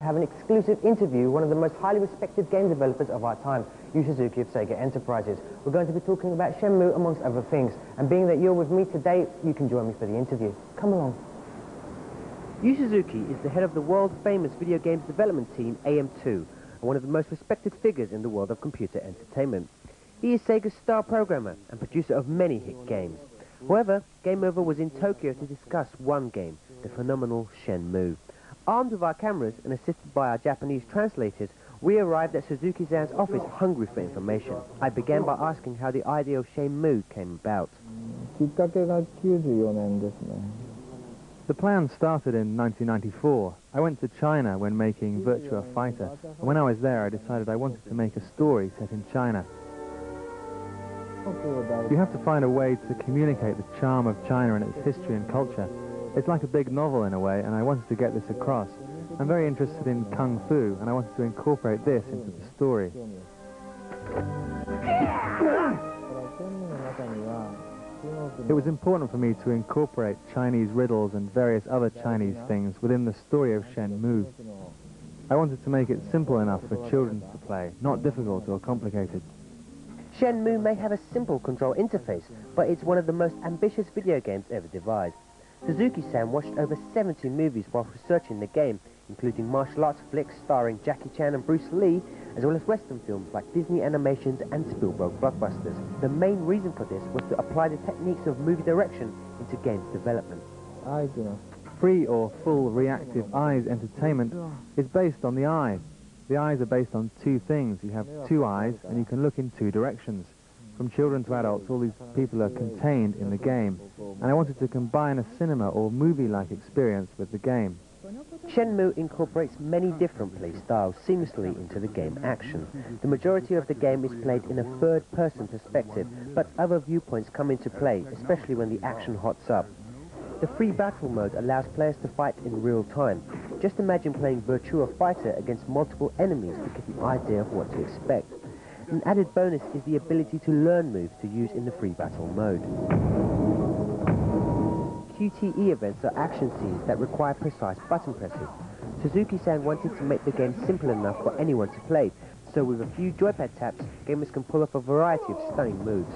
Have an exclusive interview with one of the most highly respected game developers of our time, Yu Suzuki of Sega Enterprises. We're going to be talking about Shenmue amongst other things, and being that you're with me today, you can join me for the interview. Come along. Yu Suzuki is the head of the world-famous video games development team AM2, and one of the most respected figures in the world of computer entertainment. He is Sega's star programmer and producer of many hit games. However, Game Over was in Tokyo to discuss one game, the phenomenal Shenmue. Armed with our cameras and assisted by our Japanese translators, we arrived at Suzuki-san's office hungry for information. I began by asking how the idea of Shenmue came about. The plan started in 1994. I went to China when making Virtua Fighter, and when I was there I decided I wanted to make a story set in China. You have to find a way to communicate the charm of China and its history and culture. It's like a big novel in a way, and I wanted to get this across. I'm very interested in Kung Fu, and I wanted to incorporate this into the story. It was important for me to incorporate Chinese riddles and various other Chinese things within the story of Shenmue. I wanted to make it simple enough for children to play, not difficult or complicated. Shenmue may have a simple control interface, but it's one of the most ambitious video games ever devised. Suzuki-san watched over 70 movies while researching the game, including martial arts flicks starring Jackie Chan and Bruce Lee, as well as Western films like Disney animations and Spielberg blockbusters. The main reason for this was to apply the techniques of movie direction into games development. Free or full reactive eyes entertainment is based on the eye. The eyes are based on two things. You have two eyes and you can look in two directions. From children to adults, all these people are contained in the game, and I wanted to combine a cinema or movie-like experience with the game. Shenmue incorporates many different play styles seamlessly into the game action. The majority of the game is played in a third-person perspective, but other viewpoints come into play, especially when the action hots up. The free battle mode allows players to fight in real time. Just imagine playing Virtua Fighter against multiple enemies to get an idea of what to expect. An added bonus is the ability to learn moves to use in the free battle mode. QTE events are action scenes that require precise button presses. Suzuki-san wanted to make the game simple enough for anyone to play, so with a few joypad taps, gamers can pull off a variety of stunning moves.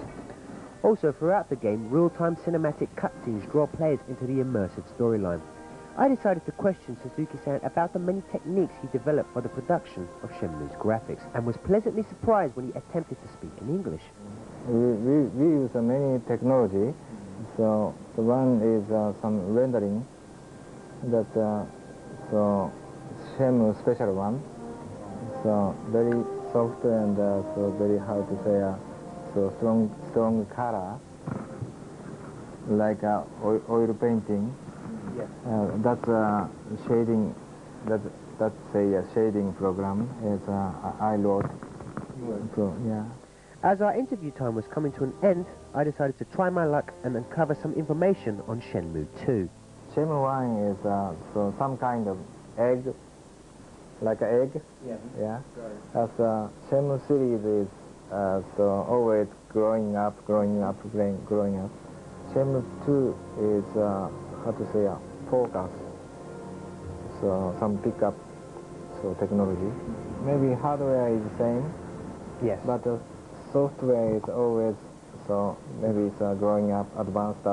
Also, throughout the game, real-time cinematic cutscenes draw players into the immersive storyline. I decided to question Suzuki-san about the many techniques he developed for the production of Shenmue's graphics, and was pleasantly surprised when he attempted to speak in English. We use many technology. So the one is some rendering, that so Shenmue special one. So very soft and so very how to say so strong color, like oil painting. Yes. That's shading. That's a shading program. Is I wrote. So yeah. As our interview time was coming to an end, I decided to try my luck and uncover some information on Shenmue 2. Shenmue 1 is so some kind of egg, like an egg. Yeah. Yeah. As Shenmue series is so always growing up. Shenmue 2 is how to say focus. So some pickup, so technology. Maybe hardware is the same. Yes. But software is always, so maybe it's growing up, advanced,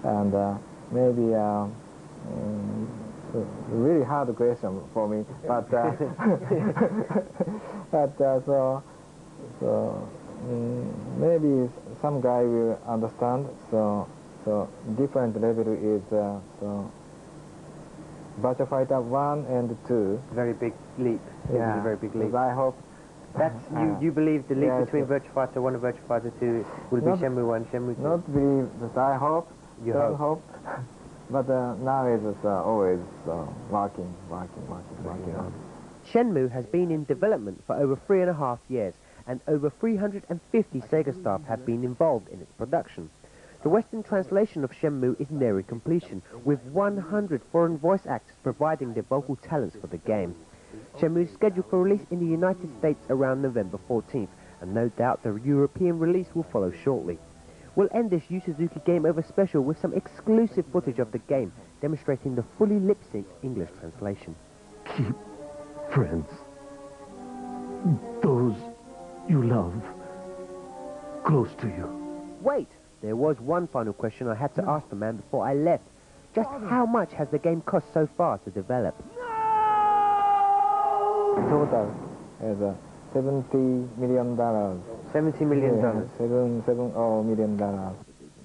and maybe really hard question for me, but maybe some guy will understand. So different level is so Virtua Fighter 1 and 2. Very big leap. Yeah. It was a very big leap. I hope. That's, you believe the leap yes, between Virtua Fighter 1 and Virtua Fighter 2 will be Shenmue 1, Shenmue 2? Not believe that I hope. You don't hope. But now it's always working on. Shenmue has been in development for over 3.5 years, and over 350 Sega staff have been involved in its production. The Western translation of Shenmue is nearing completion, with 100 foreign voice actors providing their vocal talents for the game. Shenmue is scheduled for release in the United States around November 14th, and no doubt the European release will follow shortly. We'll end this Yu Suzuki Game Over special with some exclusive footage of the game, demonstrating the fully lip-synced English translation. keep friends. Those you love close to you. Wait, there was one final question I had to ask the man before I left. Just how much has the game cost so far to develop? Total is $70 million. $70 million. Yeah, $70 million.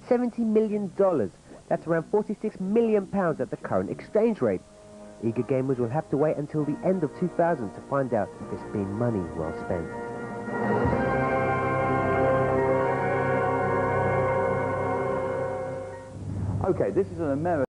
$70 million. That's around £46 million at the current exchange rate. Eager gamers will have to wait until the end of 2000 to find out if it's been money well spent. Okay, this is an American